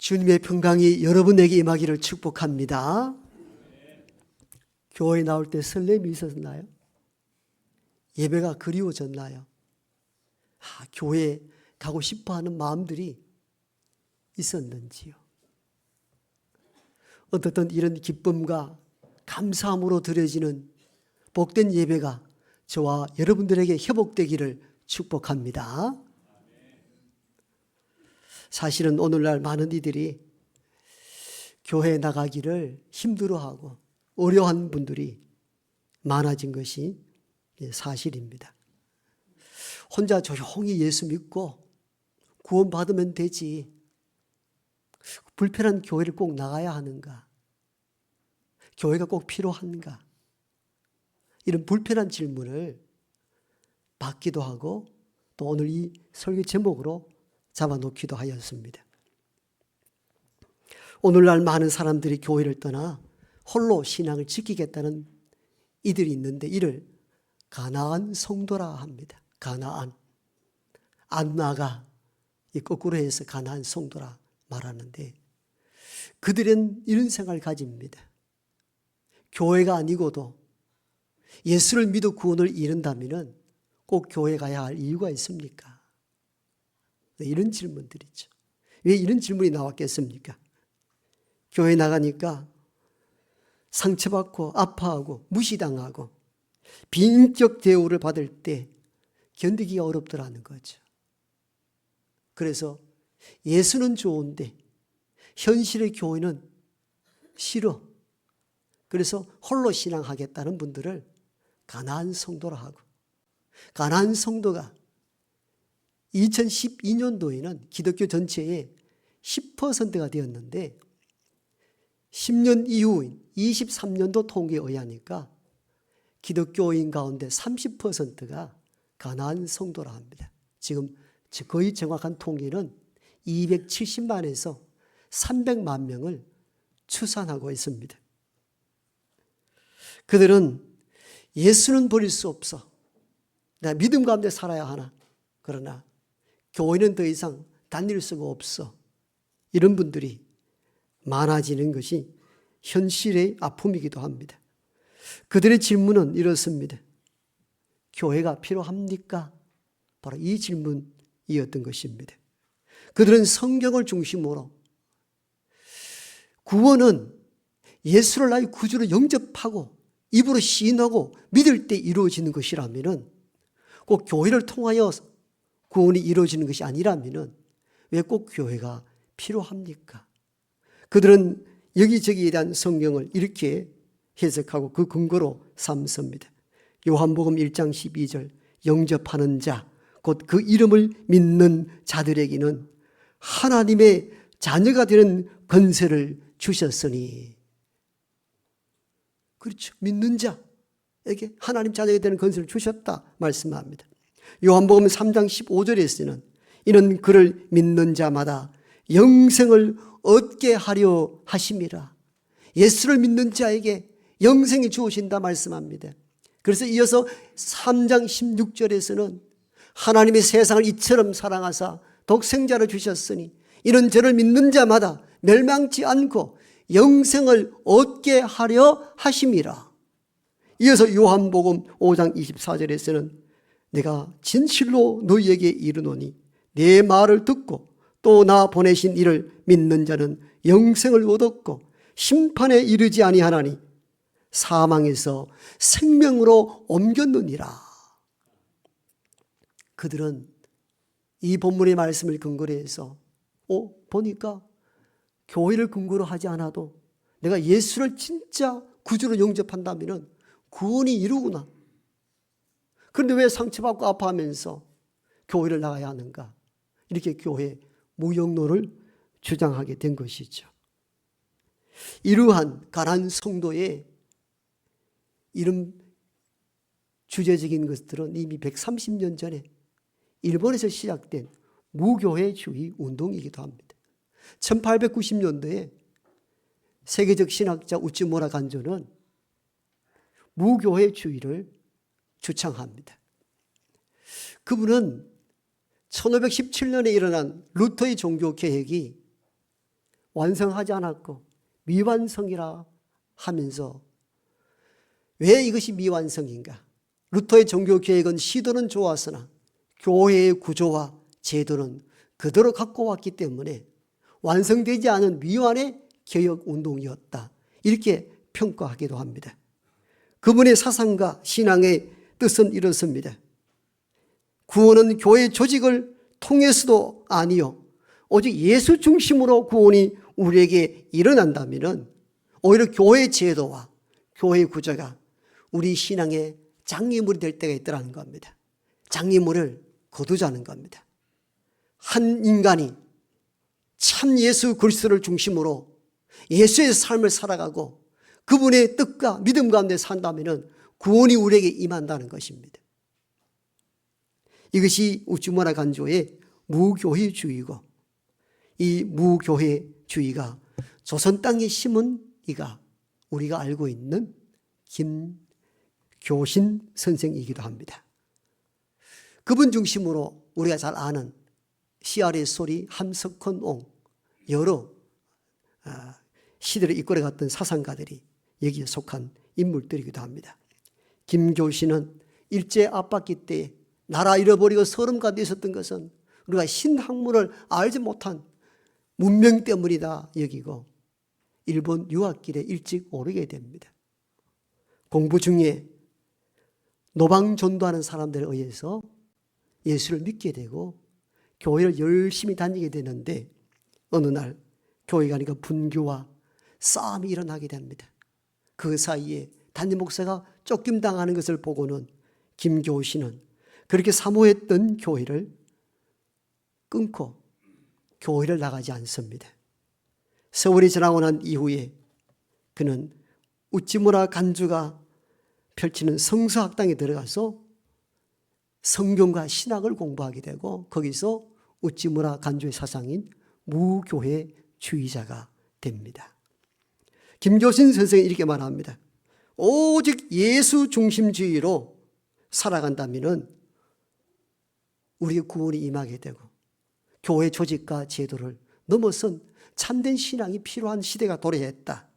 주님의 평강이 여러분에게 임하기를 축복합니다. 교회에 나올 때 설렘이 있었나요? 예배가 그리워졌나요? 교회에 가고 싶어하는 마음들이 있었는지요? 어떻든 이런 기쁨과 감사함으로 드려지는 복된 예배가 저와 여러분들에게 회복되기를 축복합니다. 사실은 오늘날 많은 이들이 교회에 나가기를 힘들어하고 어려워하는 분들이 많아진 것이 사실입니다. 혼자 조용히 예수 믿고 구원받으면 되지, 불편한 교회를 꼭 나가야 하는가? 교회가 꼭 필요한가? 이런 불편한 질문을 받기도 하고 또 오늘 이 설교 제목으로 잡아놓기도 하였습니다. 오늘날 많은 사람들이 교회를 떠나 홀로 신앙을 지키겠다는 이들이 있는데 이를 가나안 성도라 합니다. 가나안. 안나가 거꾸로 해서 가나안 성도라 말하는데 그들은 이런 생각을 가집니다. 교회가 아니고도 예수를 믿어 구원을 이룬다면 꼭 교회 가야 할 이유가 있습니까? 이런 질문들이죠. 왜 이런 질문이 나왔겠습니까? 교회 나가니까 상처받고 아파하고 무시당하고 비인격 대우를 받을 때 견디기가 어렵더라는 거죠. 그래서 예수는 좋은데 현실의 교회는 싫어. 그래서 홀로 신앙하겠다는 분들을 가나안 성도라 하고, 가나안 성도가 2012년도에는 기독교 전체의 10%가 되었는데 10년 이후인 23년도 통계에 의하니까 기독교인 가운데 30%가 가나안 성도라 합니다. 지금 거의 정확한 통계는 270만에서 300만 명을 추산하고 있습니다. 그들은 예수는 버릴 수 없어. 내가 믿음 가운데 살아야 하나. 그러나 교회는 더 이상 다닐 수가 없어. 이런 분들이 많아지는 것이 현실의 아픔이기도 합니다. 그들의 질문은 이렇습니다. 교회가 필요합니까? 바로 이 질문이었던 것입니다. 그들은 성경을 중심으로 구원은 예수를 나의 구주로 영접하고 입으로 시인하고 믿을 때 이루어지는 것이라면 꼭 교회를 통하여 구원이 이루어지는 것이 아니라면 왜 꼭 교회가 필요합니까? 그들은 여기저기에 대한 성경을 이렇게 해석하고 그 근거로 삼습니다. 요한복음 1장 12절 영접하는 자, 곧 그 이름을 믿는 자들에게는 하나님의 자녀가 되는 권세를 주셨으니. 그렇죠. 믿는 자에게 하나님 자녀가 되는 권세를 주셨다 말씀합니다. 요한복음 3장 15절에서는 이는 그를 믿는 자마다 영생을 얻게 하려 하심이라. 예수를 믿는 자에게 영생이 주어진다 말씀합니다. 그래서 이어서 3장 16절에서는 하나님의 세상을 이처럼 사랑하사 독생자를 주셨으니 이는 저를 믿는 자마다 멸망치 않고 영생을 얻게 하려 하심이라. 이어서 요한복음 5장 24절에서는 내가 진실로 너희에게 이르노니 내 말을 듣고 또 나 보내신 이를 믿는 자는 영생을 얻었고 심판에 이르지 아니하나니 사망에서 생명으로 옮겼느니라. 그들은 이 본문의 말씀을 근거로 해서 보니까 교회를 근거로 하지 않아도 내가 예수를 진짜 구주로 영접한다면 구원이 이루구나. 그런데 왜 상처받고 아파하면서 교회를 나가야 하는가? 이렇게 교회 무용론을 주장하게 된 것이죠. 이러한 가나안 성도의 이런 주제적인 것들은 이미 130년 전에 일본에서 시작된 무교회주의 운동이기도 합니다. 1890년도에 세계적 신학자 우츠무라 간조는 무교회주의를 주창합니다. 그분은 1517년에 일어난 루터의 종교개혁이 완성하지 않았고 미완성이라 하면서 왜 이것이 미완성인가? 루터의 종교개혁은 시도는 좋았으나 교회의 구조와 제도는 그대로 갖고 왔기 때문에 완성되지 않은 미완의 개혁운동이었다. 이렇게 평가하기도 합니다. 그분의 사상과 신앙의 뜻은 이렇습니다. 구원은 교회 조직을 통해서도 아니요, 오직 예수 중심으로 구원이 우리에게 일어난다면 오히려 교회 제도와 교회 구조가 우리 신앙의 장애물이 될 때가 있더라는 겁니다. 장애물을 거두자는 겁니다. 한 인간이 참 예수 그리스도를 중심으로 예수의 삶을 살아가고 그분의 뜻과 믿음 가운데 산다면 구원이 우리에게 임한다는 것입니다. 이것이 우찌무라 간조의 무교회주의고, 이 무교회주의가 조선 땅에 심은 이가 우리가 알고 있는 김교신 선생이기도 합니다. 그분 중심으로 우리가 잘 아는 CR의 소리, 함석헌옹, 여러 시대를 이끌어갔던 사상가들이 여기에 속한 인물들이기도 합니다. 김교신은 일제 압박기 때에 나라 잃어버리고 서름 가운데 있었던 것은 우리가 신학문을 알지 못한 문명 때문이다 여기고 일본 유학길에 일찍 오르게 됩니다. 공부 중에 노방전도하는 사람들에 의해서 예수를 믿게 되고 교회를 열심히 다니게 되는데 어느 날 교회 가니까 분교와 싸움이 일어나게 됩니다. 그 사이에 담임 목사가 쫓김당하는 것을 보고는 김교신은 그렇게 사모했던 교회를 끊고 교회를 나가지 않습니다. 세월이 지나고 난 이후에 그는 우찌무라 간주가 펼치는 성서학당에 들어가서 성경과 신학을 공부하게 되고 거기서 우찌무라 간주의 사상인 무교회주의자가 됩니다. 김교신 선생이 이렇게 말합니다. 오직 예수 중심주의로 살아간다면 우리의 구원이 임하게 되고 교회 조직과 제도를 넘어선 참된 신앙이 필요한 시대가 도래했다.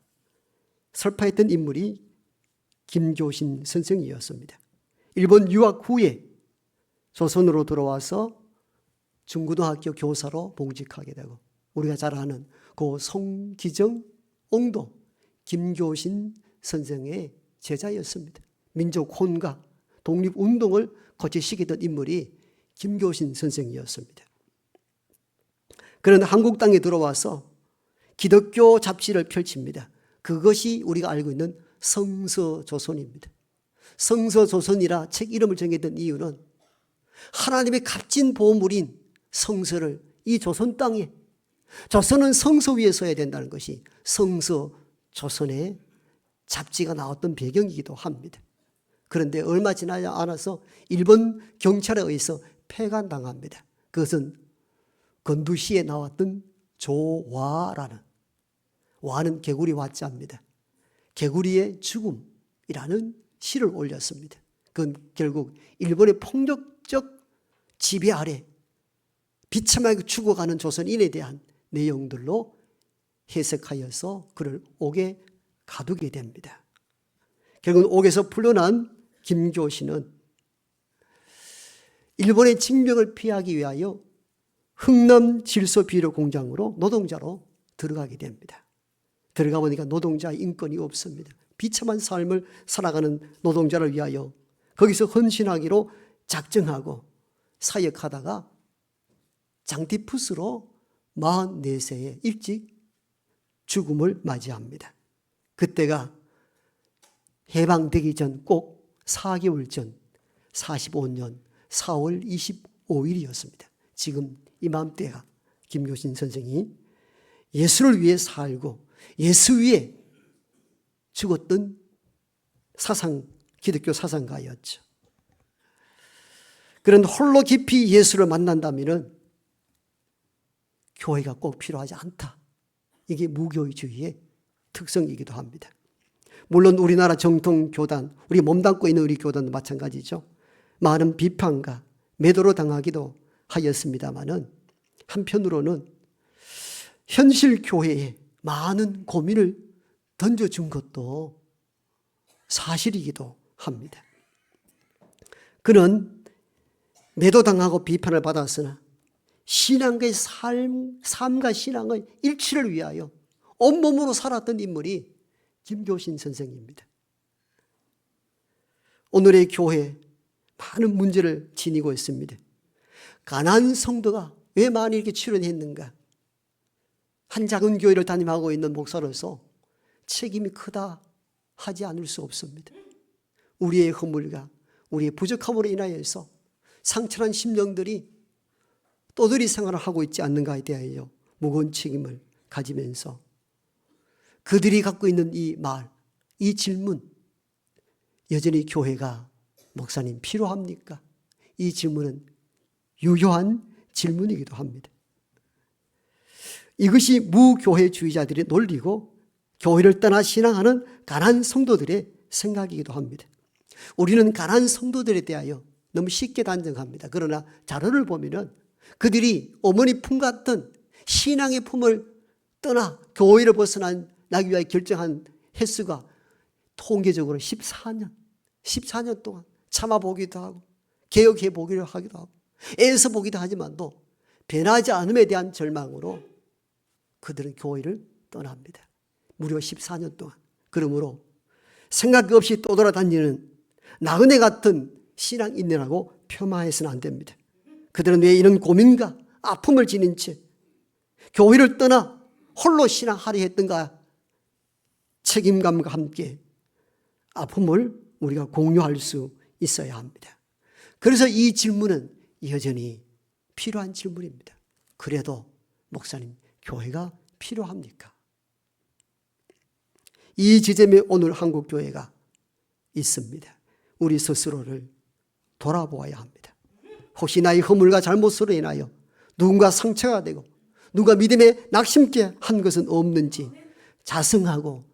설파했던 인물이 김교신 선생이었습니다. 일본 유학 후에 조선으로 들어와서 중고등학교 교사로 봉직하게 되고 우리가 잘 아는 그 송기정 옹도 김교신 선생의 제자였습니다. 민족 혼과 독립운동을 거치시키던 인물이 김교신 선생이었습니다. 그런 한국 땅에 들어와서 기독교 잡지를 펼칩니다. 그것이 우리가 알고 있는 성서조선입니다. 성서조선이라 책 이름을 정했던 이유는 하나님의 값진 보물인 성서를 이 조선 땅에, 조선은 성서 위에 서야 된다는 것이 성서조선의 잡지가 나왔던 배경이기도 합니다. 그런데 얼마 지나지 않아서 일본 경찰에 의해서 폐간당합니다. 그것은 건두시에 나왔던 조와라는, 와는 개구리 와자입니다. 개구리의 죽음이라는 시를 올렸습니다. 그건 결국 일본의 폭력적 지배 아래 비참하게 죽어가는 조선인에 대한 내용들로 해석하여서 그를 옥에 가두게 됩니다. 결국 옥에서 풀려난 김교신은 일본의 징병을 피하기 위하여 흥남 질소 비료 공장으로 노동자로 들어가게 됩니다. 들어가 보니까 노동자 인권이 없습니다. 비참한 삶을 살아가는 노동자를 위하여 거기서 헌신하기로 작정하고 사역하다가 장티푸스로 44세에 일찍 죽음을 맞이합니다. 그때가 해방되기 전 꼭 4개월 전 45년 4월 25일이었습니다. 지금 이맘때가 김교신 선생이 예수를 위해 살고 예수 위에 죽었던 기독교 사상가였죠. 그런 홀로 깊이 예수를 만난다면 교회가 꼭 필요하지 않다. 이게 무교회주의의 특성이기도 합니다. 물론 우리나라 정통 교단, 우리 몸담고 있는 우리 교단도 마찬가지죠. 많은 비판과 매도로 당하기도 하였습니다마는 한편으로는 현실 교회에 많은 고민을 던져준 것도 사실이기도 합니다. 그는 매도당하고 비판을 받았으나 신앙의 삶과 신앙의 일치를 위하여 온몸으로 살았던 인물이 김교신 선생입니다. 오늘의 교회 많은 문제를 지니고 있습니다. 가난한 성도가 왜 많이 이렇게 출연했는가? 한 작은 교회를 담임하고 있는 목사로서 책임이 크다 하지 않을 수 없습니다. 우리의 허물과 우리의 부족함으로 인하여서 상처난 심령들이 떠돌이 생활을 하고 있지 않는가에 대하여 무거운 책임을 가지면서 그들이 갖고 있는 이 말, 이 질문, 여전히 교회가 목사님 필요합니까? 이 질문은 유효한 질문이기도 합니다. 이것이 무교회주의자들의 논리고 교회를 떠나 신앙하는 가난한 성도들의 생각이기도 합니다. 우리는 가난한 성도들에 대하여 너무 쉽게 단정합니다. 그러나 자료를 보면은 그들이 어머니 품 같은 신앙의 품을 떠나 교회를 벗어나기 위해 결정한 횟수가 통계적으로 14년 동안 참아보기도 하고 개혁해 보기로 하기도 하고 애써 보기도 하지만도 변하지 않음에 대한 절망으로 그들은 교회를 떠납니다. 무려 14년 동안. 그러므로 생각 없이 떠돌아다니는 나그네 같은 신앙 인내라고 폄하해서는 안 됩니다. 그들은 왜 이런 고민과 아픔을 지닌 채 교회를 떠나 홀로 신앙하려 했던가? 책임감과 함께 아픔을 우리가 공유할 수 있어야 합니다. 그래서 이 질문은 여전히 필요한 질문입니다. 그래도 목사님, 교회가 필요합니까? 이 지점에 오늘 한국교회가 있습니다. 우리 스스로를 돌아보아야 합니다. 혹시 나의 허물과 잘못으로 인하여 누군가 상처가 되고 누가 믿음에 낙심케 한 것은 없는지 자성하고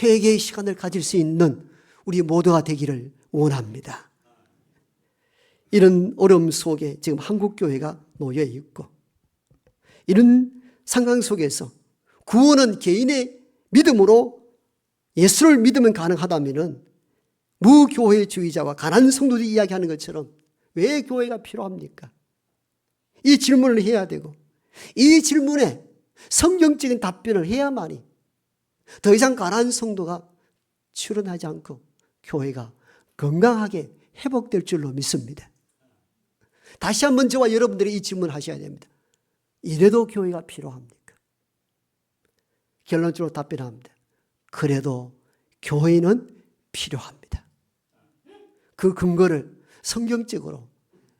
회개의 시간을 가질 수 있는 우리 모두가 되기를 원합니다. 이런 어려움 속에 지금 한국교회가 놓여 있고 이런 상황 속에서 구원은 개인의 믿음으로 예수를 믿으면 가능하다면 무교회주의자와 가난한 성도들이 이야기하는 것처럼 왜 교회가 필요합니까? 이 질문을 해야 되고 이 질문에 성경적인 답변을 해야만이 더 이상 가난한 성도가 출현하지 않고 교회가 건강하게 회복될 줄로 믿습니다. 다시 한번 저와 여러분들이 이 질문을 하셔야 됩니다. 이래도 교회가 필요합니까? 결론적으로 답변합니다. 그래도 교회는 필요합니다. 그 근거를 성경적으로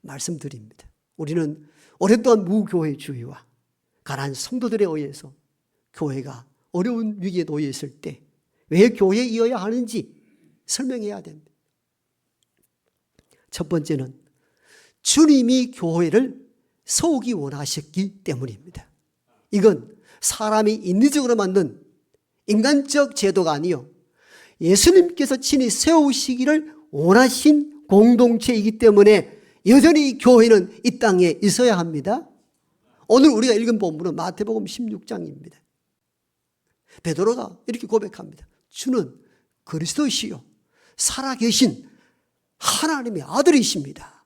말씀드립니다. 우리는 오랫동안 무교회주의와 가난한 성도들에 의해서 교회가 어려운 위기에 놓여 있을 때 왜 교회에 이어야 하는지 설명해야 됩니다. 첫 번째는 주님이 교회를 세우기 원하셨기 때문입니다. 이건 사람이 인위적으로 만든 인간적 제도가 아니요 예수님께서 친히 세우시기를 원하신 공동체이기 때문에 여전히 교회는 이 땅에 있어야 합니다. 오늘 우리가 읽은 본문은 마태복음 16장입니다. 베드로가 이렇게 고백합니다. 주는 그리스도시요 살아계신 하나님의 아들이십니다.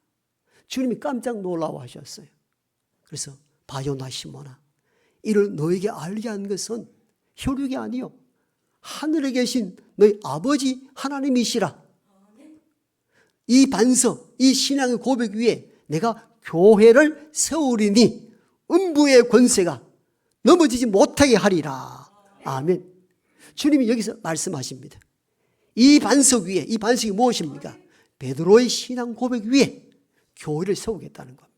주님이 깜짝 놀라워하셨어요. 그래서 바요나 시모나 이를 너에게 알게 한 것은 혈육이 아니요 하늘에 계신 너희 아버지 하나님이시라. 이 반석, 이 신앙의 고백 위에 내가 교회를 세우리니 음부의 권세가 넘어지지 못하게 하리라. 아멘. 주님이 여기서 말씀하십니다. 이 반석 위에, 이 반석이 무엇입니까? 베드로의 신앙 고백 위에 교회를 세우겠다는 겁니다.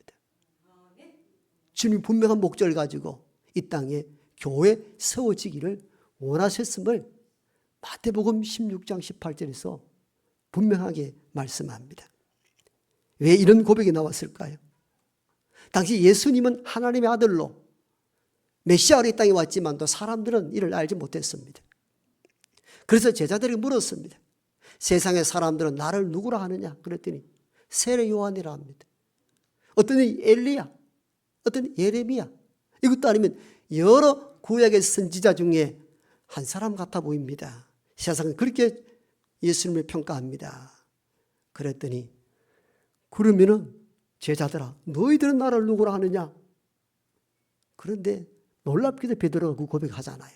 주님이 분명한 목적을 가지고 이 땅에 교회 세워지기를 원하셨음을 마태복음 16장 18절에서 분명하게 말씀합니다. 왜 이런 고백이 나왔을까요? 당시 예수님은 하나님의 아들로 메시아로 이 땅에 왔지만 또 사람들은 이를 알지 못했습니다. 그래서 제자들이 물었습니다. 세상의 사람들은 나를 누구라 하느냐? 그랬더니 세례 요한이라 합니다. 어떤 엘리야, 어떤 예레미야, 이것도 아니면 여러 구약의 선지자 중에 한 사람 같아 보입니다. 세상은 그렇게 예수님을 평가합니다. 그랬더니 그러면은 제자들아 너희들은 나를 누구라 하느냐? 그런데 놀랍게도 베드로가 그 고백하잖아요.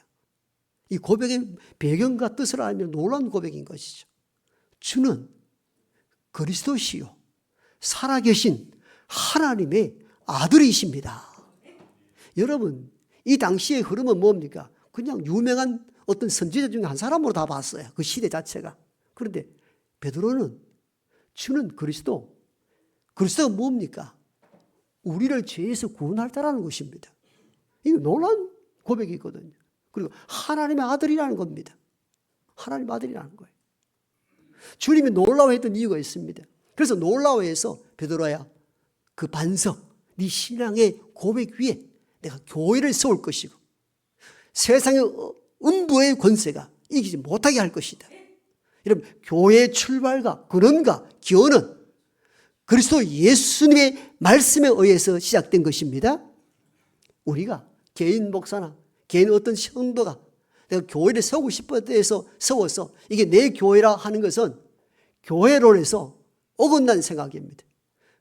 이 고백의 배경과 뜻을 알면 놀라운 고백인 것이죠. 주는 그리스도시요 살아계신 하나님의 아들이십니다. 여러분, 이 당시의 흐름은 뭡니까? 그냥 유명한 어떤 선지자 중에 한 사람으로 다 봤어요. 그 시대 자체가. 그런데 베드로는 주는 그리스도가 뭡니까? 우리를 죄에서 구원하다라는 것입니다. 이거 놀라운 고백이거든요. 그리고 하나님의 아들이라는 겁니다. 하나님의 아들이라는 거예요. 주님이 놀라워했던 이유가 있습니다. 그래서 놀라워해서 베드로야 그 반석, 네 신앙의 고백 위에 내가 교회를 세울 것이고 세상의 음부의 권세가 이기지 못하게 할 것이다. 여러분, 교회의 출발과 근원과 기원은 그리스도 예수님의 말씀에 의해서 시작된 것입니다. 우리가 개인 목사나 개인 어떤 성도가 내가 교회를 세우고 싶어서 해서 세워서 이게 내 교회라 하는 것은 교회론에서 어긋난 생각입니다.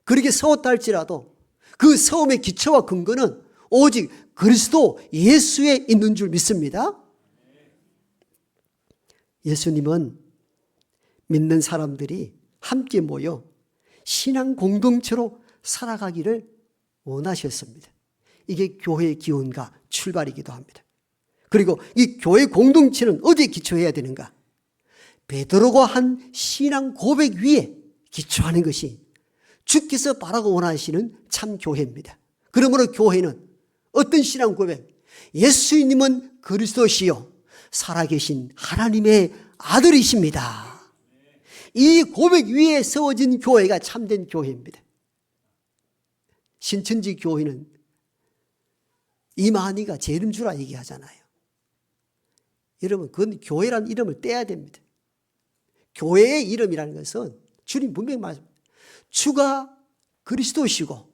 그렇게 세웠다 할지라도 그 세움의 기초와 근거는 오직 그리스도 예수에 있는 줄 믿습니다. 예수님은 믿는 사람들이 함께 모여 신앙 공동체로 살아가기를 원하셨습니다. 이게 교회의 기원과 출발이기도 합니다. 그리고 이 교회 공동체는 어디에 기초해야 되는가? 베드로가 한 신앙 고백 위에 기초하는 것이 주께서 바라고 원하시는 참 교회입니다. 그러므로 교회는 어떤 신앙 고백? 예수님은 그리스도시요 살아계신 하나님의 아들이십니다. 이 고백 위에 세워진 교회가 참된 교회입니다. 신천지 교회는 이만희가 제 이름 주라 얘기하잖아요. 여러분, 그건 교회라는 이름을 떼야 됩니다. 교회의 이름이라는 것은 주님 분명히 말씀합니다. 주가 그리스도시고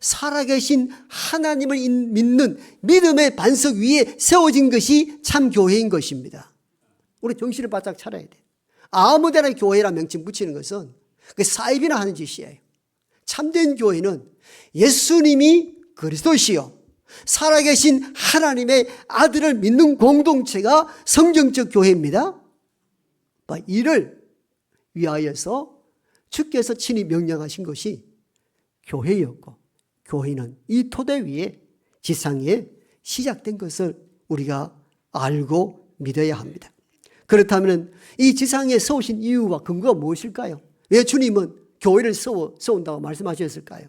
살아계신 하나님을 믿는 믿음의 반석 위에 세워진 것이 참 교회인 것입니다. 우리 정신을 바짝 차려야 돼요. 아무데나 교회라는 명칭 붙이는 것은 그 사입이나 하는 짓이에요. 참된 교회는 예수님이 그리스도시요 살아계신 하나님의 아들을 믿는 공동체가 성경적 교회입니다. 이를 위하여서 주께서 친히 명령하신 것이 교회였고 교회는 이 토대 위에 지상에 시작된 것을 우리가 알고 믿어야 합니다. 그렇다면 이 지상에 세우신 이유와 근거가 무엇일까요? 왜 주님은 교회를 세운다고 말씀하셨을까요?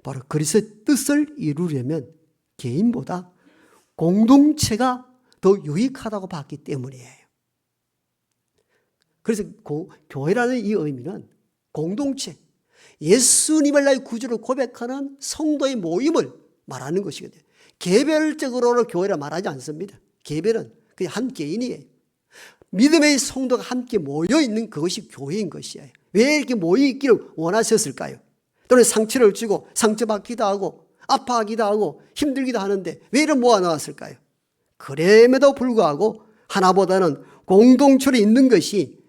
바로 그리스도의 뜻을 이루려면 개인보다 공동체가 더 유익하다고 봤기 때문이에요. 그래서 교회라는 이 의미는 공동체, 예수님을 나의 구주로 고백하는 성도의 모임을 말하는 것이거든요. 개별적으로는 교회라 말하지 않습니다. 개별은 그냥 한 개인이에요. 믿음의 성도가 함께 모여있는 그것이 교회인 것이에요. 왜 이렇게 모여있기를 원하셨을까요? 또는 상처를 주고 상처받기도 하고 아파하기도 하고 힘들기도 하는데 왜 이런 모아놓았을까요? 그럼에도 불구하고 하나보다는 공동체로 있는 것이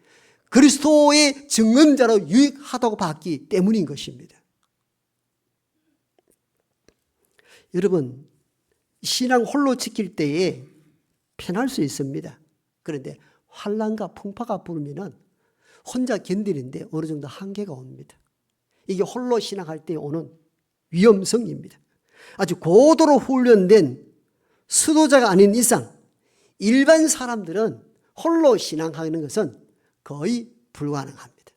그리스도의 증언자로 유익하다고 봤기 때문인 것입니다. 여러분, 신앙 홀로 지킬 때에 편할 수 있습니다. 그런데 환난과 풍파가 부르면 혼자 견디는데 어느 정도 한계가 옵니다. 이게 홀로 신앙할 때 오는 위험성입니다. 아주 고도로 훈련된 수도자가 아닌 이상 일반 사람들은 홀로 신앙하는 것은 거의 불가능합니다.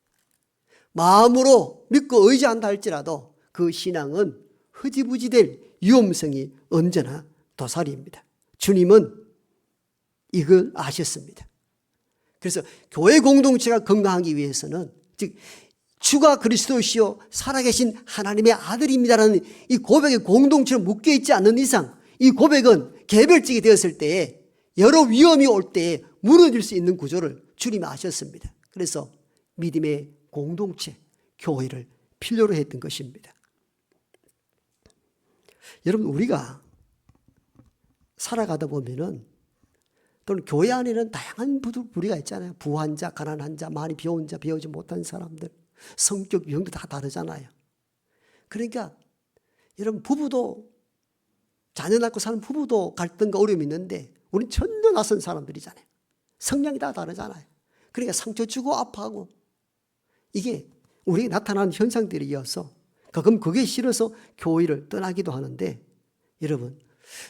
마음으로 믿고 의지한다 할지라도 그 신앙은 흐지부지될 위험성이 언제나 도사리입니다. 주님은 이걸 아셨습니다. 그래서 교회 공동체가 건강하기 위해서는 즉 주가 그리스도시요 살아계신 하나님의 아들입니다라는 이 고백에 공동체로 묶여있지 않는 이상 이 고백은 개별적이 되었을 때에 여러 위험이 올 때에 무너질 수 있는 구조를 주님이 아셨습니다. 그래서 믿음의 공동체, 교회를 필요로 했던 것입니다. 여러분, 우리가 살아가다 보면은 또는 교회 안에는 다양한 부류가 있잖아요. 부한 자, 가난한 자, 많이 배운 자, 배우지 못한 사람들, 성격 유형도 다 다르잖아요. 그러니까 여러분 부부도 자녀 낳고 사는 부부도 갈등과 어려움이 있는데 우리는 전혀 낯선 사람들이잖아요. 성향이 다 다르잖아요. 그러니까 상처 주고 아파하고 이게 우리에게 나타나는 현상들이어서 가끔 그게 싫어서 교회를 떠나기도 하는데 여러분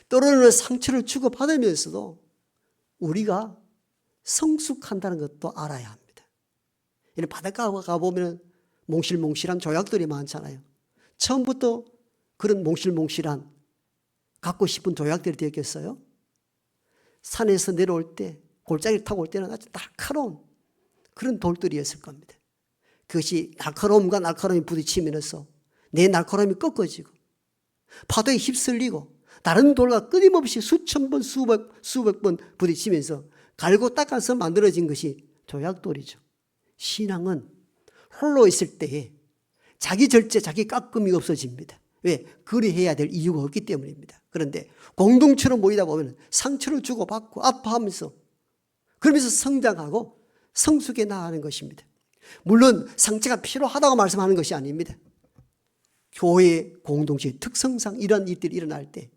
때로는 상처를 주고받으면서도 우리가 성숙한다는 것도 알아야 합니다. 이런 바닷가 가보면 몽실몽실한 조약들이 많잖아요. 처음부터 그런 몽실몽실한 갖고 싶은 조약들이 되었겠어요? 산에서 내려올 때 골짜기를 타고 올 때는 아주 날카로운 그런 돌들이었을 겁니다. 그것이 날카로움과 날카로움이 부딪히면서 내 날카로움이 꺾어지고 파도에 휩쓸리고 다른 돌과 끊임없이 수천 번 수백 번 부딪히면서 갈고 닦아서 만들어진 것이 조약돌이죠. 신앙은 홀로 있을 때에 자기 절제, 자기 깎음이 없어집니다. 왜? 그리해야 될 이유가 없기 때문입니다. 그런데 공동체로 모이다 보면 상처를 주고받고 아파하면서 그러면서 성장하고 성숙해 나가는 것입니다. 물론 상처가 필요하다고 말씀하는 것이 아닙니다. 교회 공동체의 특성상 이런 일들이 일어날 때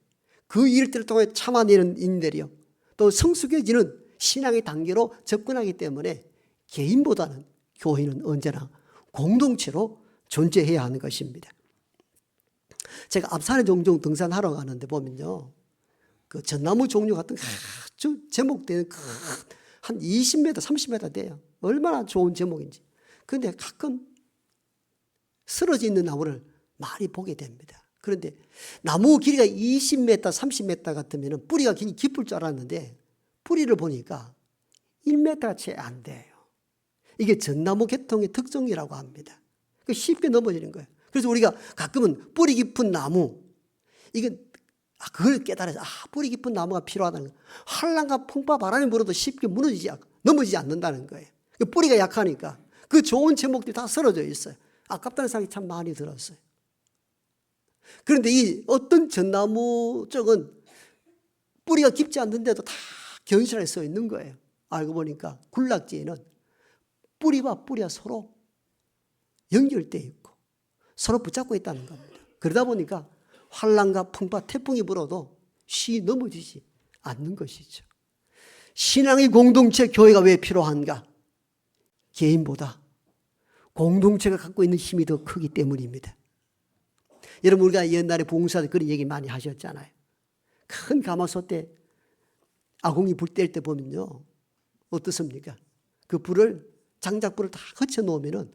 그 일들을 통해 참아내는 인들이요. 또 성숙해지는 신앙의 단계로 접근하기 때문에 개인보다는 교회는 언제나 공동체로 존재해야 하는 것입니다. 제가 앞산에 종종 등산하러 가는데 보면요. 그 전나무 종류 같은 아주 제목되는 한 20m, 30m 돼요. 얼마나 좋은 제목인지. 그런데 가끔 쓰러져 있는 나무를 많이 보게 됩니다. 그런데 나무 길이가 20m, 30m 같으면 뿌리가 굉장히 깊을 줄 알았는데 뿌리를 보니까 1m가 채 안 돼요. 이게 전나무 계통의 특성이라고 합니다. 쉽게 넘어지는 거예요. 그래서 우리가 가끔은 뿌리 깊은 나무, 이건 그걸 깨달아서 뿌리 깊은 나무가 필요하다는 거예요. 한란과 풍파 바람이 불어도 쉽게 넘어지지 않는다는 거예요. 뿌리가 약하니까 그 좋은 제목들이 다 쓰러져 있어요. 아깝다는 생각이 참 많이 들었어요. 그런데 이 어떤 전나무 쪽은 뿌리가 깊지 않는데도 다 견실하게 써 있는 거예요. 알고 보니까 군락지에는 뿌리와 뿌리가 서로 연결되어 있고 서로 붙잡고 있다는 겁니다. 그러다 보니까 환란과 풍파, 태풍이 불어도 쉬이 넘어지지 않는 것이죠. 신앙의 공동체 교회가 왜 필요한가? 개인보다 공동체가 갖고 있는 힘이 더 크기 때문입니다. 여러분 우리가 옛날에 봉사들 그런 얘기 많이 하셨잖아요. 큰 가마솥 때 아궁이 불 뗄 때 보면요. 어떻습니까? 그 불을 장작불을 다 거쳐 놓으면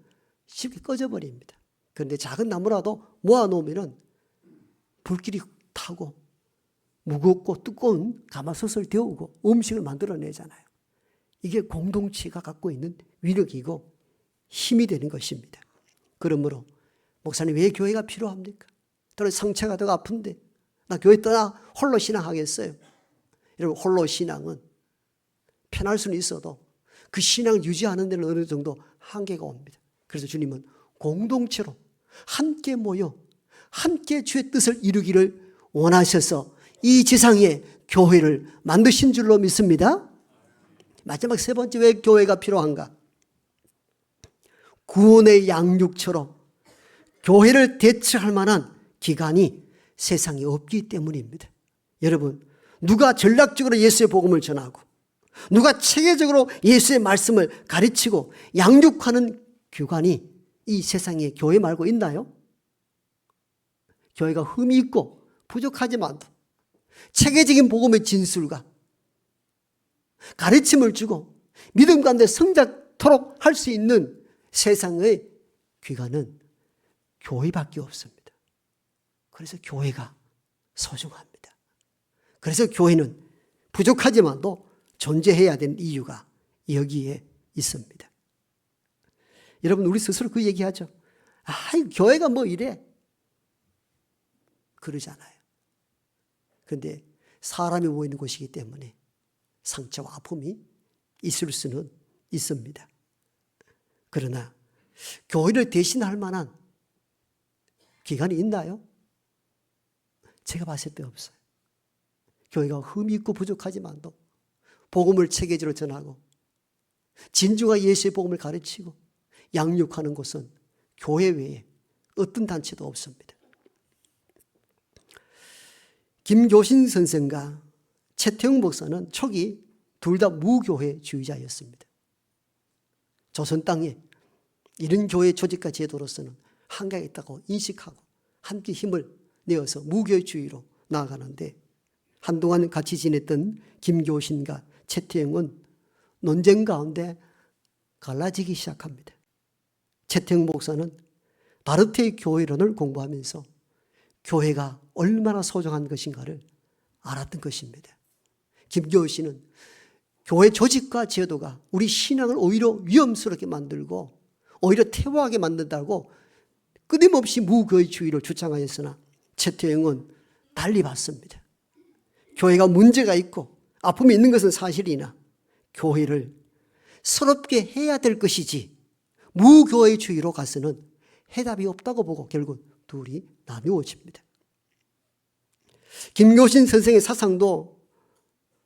쉽게 꺼져버립니다. 그런데 작은 나무라도 모아 놓으면 불길이 타고 무겁고 두꺼운 가마솥을 데우고 음식을 만들어내잖아요. 이게 공동체가 갖고 있는 위력이고 힘이 되는 것입니다. 그러므로 목사님 왜 교회가 필요합니까? 또는 상처가 더 아픈데 나 교회 떠나 홀로 신앙하겠어요? 여러분 홀로 신앙은 편할 수는 있어도 그 신앙을 유지하는 데는 어느 정도 한계가 옵니다. 그래서 주님은 공동체로 함께 모여 함께 주의 뜻을 이루기를 원하셔서 이 지상에 교회를 만드신 줄로 믿습니다. 마지막 세 번째 왜 교회가 필요한가? 구원의 양육처럼 교회를 대체할 만한 기관이 세상에 없기 때문입니다. 여러분 누가 전략적으로 예수의 복음을 전하고 누가 체계적으로 예수의 말씀을 가르치고 양육하는 기관이 이 세상에 교회 말고 있나요? 교회가 흠이 있고 부족하지만도 체계적인 복음의 진술과 가르침을 주고 믿음 가운데 성장토록 할 수 있는 세상의 기관은 교회밖에 없습니다. 그래서 교회가 소중합니다. 그래서 교회는 부족하지만도 존재해야 되는 이유가 여기에 있습니다. 여러분 우리 스스로 그 얘기하죠. 교회가 뭐 이래? 그러잖아요. 그런데 사람이 모이는 곳이기 때문에 상처와 아픔이 있을 수는 있습니다. 그러나 교회를 대신할 만한 기관이 있나요? 제가 봤을 때 없어요. 교회가 흠이 있고 부족하지만도 복음을 체계적으로 전하고 진주가 예수의 복음을 가르치고 양육하는 곳은 교회 외에 어떤 단체도 없습니다. 김교신 선생과 최태웅 목사는 초기 둘 다 무교회주의자였습니다. 조선 땅에 이런 교회 조직과 제도로서는 한계가 있다고 인식하고 함께 힘을 내어서 무교회주의로 나아가는데, 한동안 같이 지냈던 김교신과 최태웅은 논쟁 가운데 갈라지기 시작합니다. 최태웅 목사는 바르트의 교회론을 공부하면서 교회가 얼마나 소중한 것인가를 알았던 것입니다. 김교신은 교회 조직과 제도가 우리 신앙을 오히려 위험스럽게 만들고 오히려 퇴보하게 만든다고 끊임없이 무교회주의를 주장하였으나, 최태웅은 달리 봤습니다. 교회가 문제가 있고 아픔이 있는 것은 사실이나 교회를 서럽게 해야 될 것이지 무교회주의로 가서는 해답이 없다고 보고 결국 둘이 나누어집니다. 김교신 선생의 사상도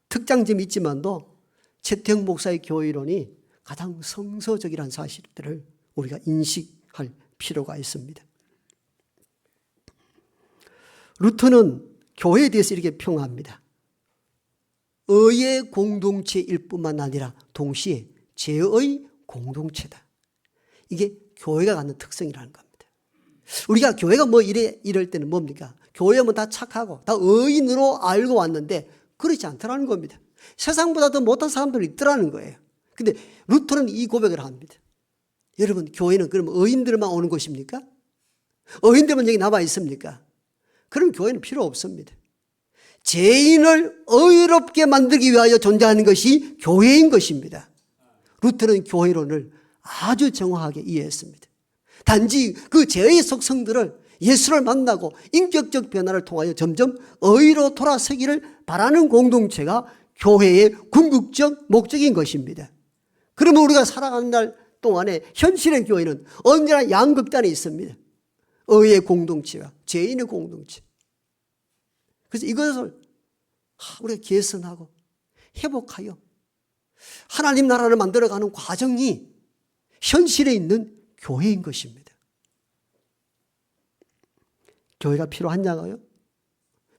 특장점이 있지만도 최태웅 목사의 교회론이 가장 성서적이라는 사실들을 우리가 인식할 필요가 있습니다. 루터는 교회에 대해서 이렇게 평합니다. 의의 공동체일 뿐만 아니라 동시에 죄의 공동체다. 이게 교회가 갖는 특성이라는 겁니다. 우리가 교회가 이럴 때는 뭡니까? 교회면 다 착하고 다 의인으로 알고 왔는데 그렇지 않더라는 겁니다. 세상보다 더 못한 사람들이 있더라는 거예요. 근데 루터는 이 고백을 합니다. 여러분, 교회는 그럼 의인들만 오는 곳입니까? 의인들만 여기 남아 있습니까? 그럼 교회는 필요 없습니다. 죄인을 의롭게 만들기 위하여 존재하는 것이 교회인 것입니다. 루터는 교회론을 아주 정확하게 이해했습니다. 단지 그 죄의 속성들을 예수를 만나고 인격적 변화를 통하여 점점 의로 돌아서기를 바라는 공동체가 교회의 궁극적 목적인 것입니다. 그러면 우리가 살아가는 날 동안에 현실의 교회는 언제나 양극단에 있습니다. 의의 공동체와 죄인의 공동체. 그래서 이것을 우리가 개선하고 회복하여 하나님 나라를 만들어가는 과정이 현실에 있는 교회인 것입니다. 교회가 필요하냐고요?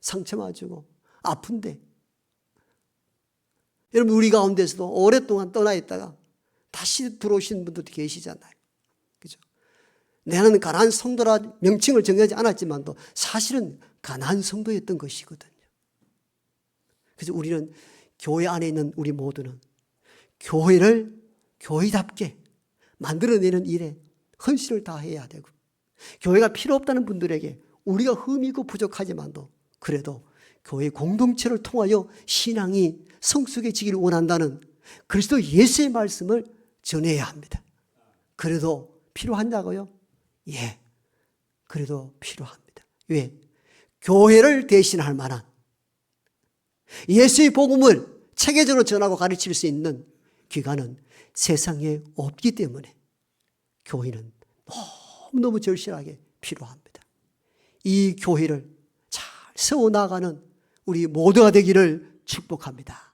상처 맞고 아픈데. 여러분, 우리 가운데서도 오랫동안 떠나 있다가 다시 들어오신 분들도 계시잖아요. 그죠? 나는 가난한 성도라 명칭을 정하지 않았지만도 사실은 가난한 성도였던 것이거든요. 그래서 우리는 교회 안에 있는 우리 모두는 교회를 교회답게 만들어내는 일에 헌신을 다해야 되고, 교회가 필요 없다는 분들에게 우리가 흠이 있고 부족하지만도 그래도 교회 공동체를 통하여 신앙이 성숙해지기를 원한다는 그리스도 예수의 말씀을 전해야 합니다. 그래도 필요하냐고요? 예, 그래도 필요합니다. 왜? 교회를 대신할 만한 예수의 복음을 체계적으로 전하고 가르칠 수 있는 기관은 세상에 없기 때문에 교회는 너무너무 절실하게 필요합니다. 이 교회를 잘 세워나가는 우리 모두가 되기를 축복합니다.